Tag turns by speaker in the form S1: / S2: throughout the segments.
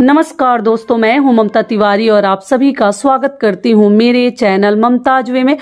S1: नमस्कार दोस्तों, मैं हूं ममता तिवारी और आप सभी का स्वागत करती हूं मेरे चैनल ममताज वे में।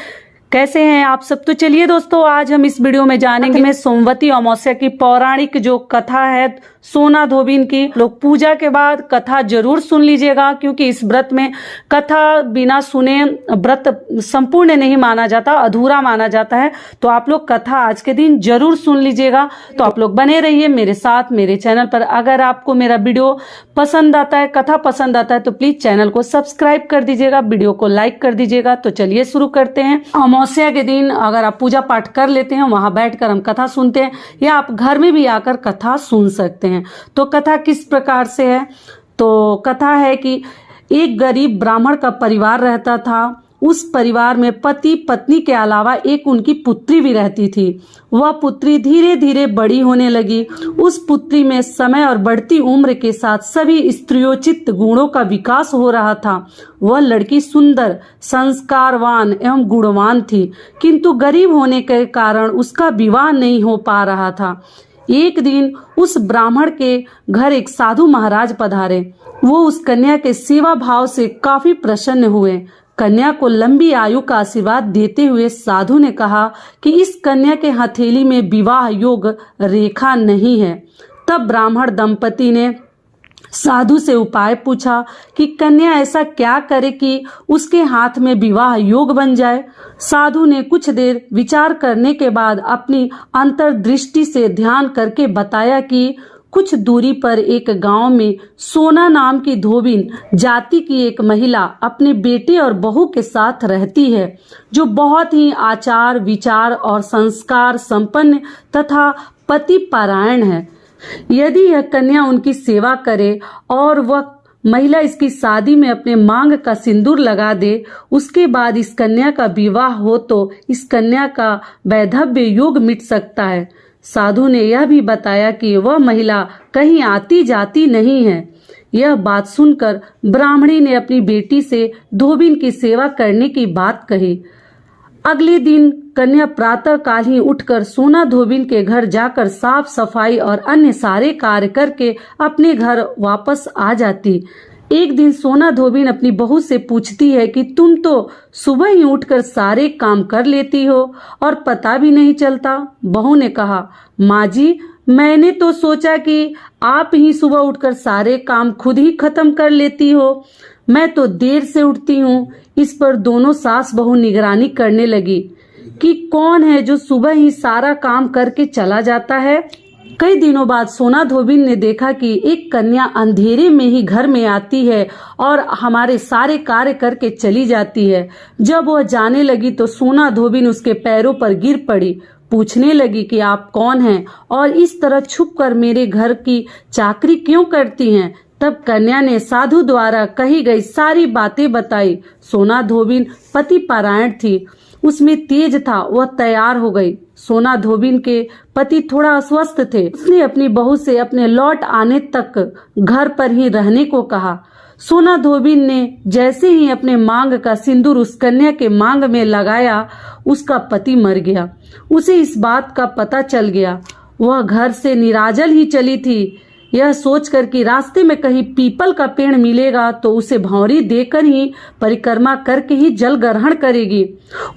S1: कैसे हैं आप सब? तो चलिए दोस्तों, आज हम इस वीडियो में जानेंगे मैं सोमवती अमावस्या की पौराणिक जो कथा है सोना धोबिन की। लोग पूजा के बाद कथा जरूर सुन लीजिएगा, क्योंकि इस व्रत में कथा बिना सुने व्रत संपूर्ण नहीं माना जाता, अधूरा माना जाता है। तो आप लोग कथा आज के दिन जरूर सुन लीजिएगा। तो आप लोग बने रहिए मेरे साथ मेरे चैनल पर। अगर आपको मेरा वीडियो पसंद आता है, कथा पसंद आता है, तो प्लीज चैनल को सब्सक्राइब कर दीजिएगा, वीडियो को लाइक कर दीजिएगा। तो चलिए शुरू करते हैं। अमावस्या के दिन अगर आप पूजा पाठ कर लेते हैं, वहां बैठकर हम कथा सुनते हैं, या आप घर में भी आकर कथा सुन सकते हैं। तो कथा किस प्रकार से है? तो कथा है कि एक गरीब ब्राह्मण का परिवार रहता था। उस परिवार में पति पत्नी के अलावा एक उनकी पुत्री भी रहती थी। वह पुत्री धीरे धीरे बड़ी होने लगी। उस पुत्री में समय और बढ़ती उम्र के साथ सभी स्त्रियोचित गुणों का विकास हो रहा था। वह लड़की सुंदर, संस्कारवान एवं गुणवान थी, किंतु गरीब होने के कारण उसका विवाह नहीं हो पा रहा था। एक दिन उस ब्राह्मण के घर एक साधु महाराज पधारे। वो उस कन्या के सेवा भाव से काफी प्रसन्न हुए। कन्या को लंबी आयु का आशीर्वाद देते हुए साधु ने कहा कि इस कन्या के हथेली में विवाह योग रेखा नहीं है। तब ब्राह्मण दंपति ने साधु से उपाय पूछा कि कन्या ऐसा क्या करे कि उसके हाथ में विवाह योग बन जाए। साधु ने कुछ देर विचार करने के बाद अपनी अंतर्दृष्टि से ध्यान करके बताया कि कुछ दूरी पर एक गांव में सोना नाम की धोबिन जाति की एक महिला अपने बेटे और बहू के साथ रहती है, जो बहुत ही आचार विचार और संस्कार संपन्न तथा पति परायण है। यदि यह कन्या उनकी सेवा करे और वह महिला इसकी शादी में अपने मांग का सिंदूर लगा दे, उसके बाद इस कन्या का विवाह हो तो इस कन्या का वैधव्य योग मिट सकता है। साधु ने यह भी बताया कि वह महिला कहीं आती जाती नहीं है। यह बात सुनकर ब्राह्मणी ने अपनी बेटी से धोबिन की सेवा करने की बात कही। अगले दिन कन्या प्रातः काल ही उठकर सोना धोबिन के घर जाकर साफ सफाई और अन्य सारे कार्य करके अपने घर वापस आ जाती। एक दिन सोना धोबिन अपनी बहू से पूछती है कि तुम तो सुबह ही उठकर सारे काम कर लेती हो और पता भी नहीं चलता। बहू ने कहा, माँ जी, मैंने तो सोचा कि आप ही सुबह उठकर सारे काम खुद ही खत्म कर लेती हो। मैं तो देर से उठती हूँ। इस पर दोनों सास बहू निगरानी करने लगी कि कौन है जो सुबह ही सारा काम करके चला जाता है। कई दिनों बाद सोना धोबिन ने देखा कि एक कन्या अंधेरे में ही घर में आती है और हमारे सारे कार्य करके चली जाती है। जब वह जाने लगी तो सोना धोबिन उसके पैरों पर गिर पड़ी। पूछने लगी कि आप कौन हैं और इस तरह छुपकर मेरे घर की चाकरी क्यों करती हैं। तब कन्या ने साधु द्वारा कही गई सारी बातें बताई। सोना धोबिन पति परायण थी, उसमें तेज था। वह तैयार हो गई। सोना धोबिन के पति थोड़ा अस्वस्थ थे। उसने अपनी बहू से अपने लौट आने तक घर पर ही रहने को कहा। सोना धोबिन ने जैसे ही अपने मांग का सिंदूर उस कन्या के मांग में लगाया, उसका पति मर गया। उसे इस बात का पता चल गया। वह घर से निराजल ही चली थी, यह सोचकर कि रास्ते में कहीं पीपल का पेड़ मिलेगा तो उसे भौरी देकर ही परिक्रमा करके ही जल ग्रहण करेगी।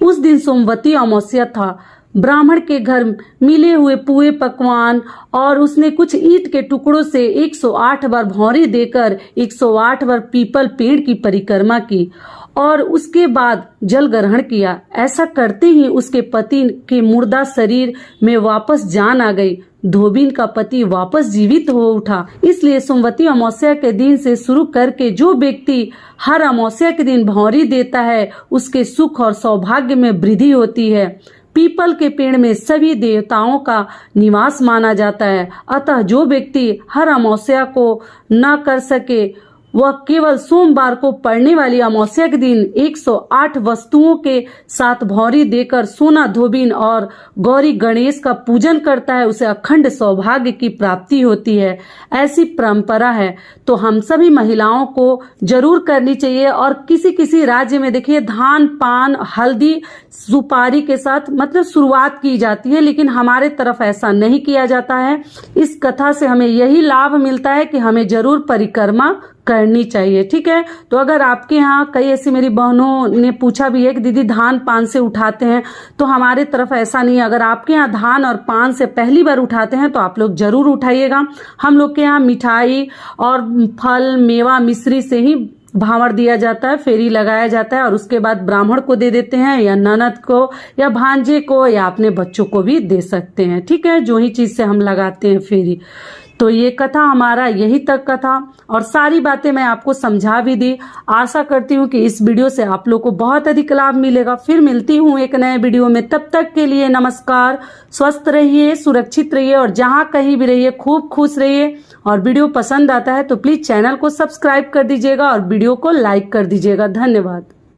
S1: उस दिन सोमवती अमावस्या था। ब्राह्मण के घर मिले हुए पुए पकवान और उसने कुछ ईंट के टुकड़ों से 108 बार भौरी देकर 108 बार पीपल पेड़ की परिक्रमा की और उसके बाद जल ग्रहण किया। ऐसा करते ही उसके पति के मुर्दा शरीर में वापस जान आ गई। धोबिन का पति वापस जीवित हो उठा। इसलिए सोमवती अमावस्या के दिन से शुरू करके जो व्यक्ति हर अमावस्या के दिन भौरी देता है, उसके सुख और सौभाग्य में वृद्धि होती है। पीपल के पेड़ में सभी देवताओं का निवास माना जाता है। अतः जो व्यक्ति हर अमावस्या को न कर सके, वह केवल सोमवार को पड़ने वाली अमावस्या के दिन 108 वस्तुओं के साथ भौरी देकर सोना धोबिन और गौरी गणेश का पूजन करता है, उसे अखंड सौभाग्य की प्राप्ति होती है। ऐसी परंपरा है, तो हम सभी महिलाओं को जरूर करनी चाहिए। और किसी किसी राज्य में देखिए धान, पान, हल्दी, सुपारी के साथ मतलब शुरुआत की जाती है, लेकिन हमारे तरफ ऐसा नहीं किया जाता है। इस कथा से हमें यही लाभ मिलता है कि हमें जरूर परिक्रमा करनी चाहिए। ठीक है, तो अगर आपके यहाँ कई ऐसी मेरी बहनों ने पूछा भी है कि दीदी धान पान से उठाते हैं, तो हमारे तरफ ऐसा नहीं है। अगर आपके यहाँ धान और पान से पहली बार उठाते हैं तो आप लोग जरूर उठाइएगा। हम लोग के यहाँ मिठाई और फल, मेवा, मिश्री से ही भावड़ दिया जाता है, फेरी लगाया जाता है और उसके बाद ब्राह्मण को दे देते हैं, या ननद को, या भांजे को, या अपने बच्चों को भी दे सकते हैं। ठीक है, जो ही चीज से हम लगाते हैं फेरी। तो ये कथा हमारा यही तक का था और सारी बातें मैं आपको समझा भी दी। आशा करती हूँ कि इस वीडियो से आप लोग को बहुत अधिक लाभ मिलेगा। फिर मिलती हूँ एक नए वीडियो में, तब तक के लिए नमस्कार। स्वस्थ रहिए, सुरक्षित रहिए और जहाँ कहीं भी रहिए खूब खुश रहिए। और वीडियो पसंद आता है तो प्लीज चैनल को सब्सक्राइब कर दीजिएगा और वीडियो को लाइक कर दीजिएगा। धन्यवाद।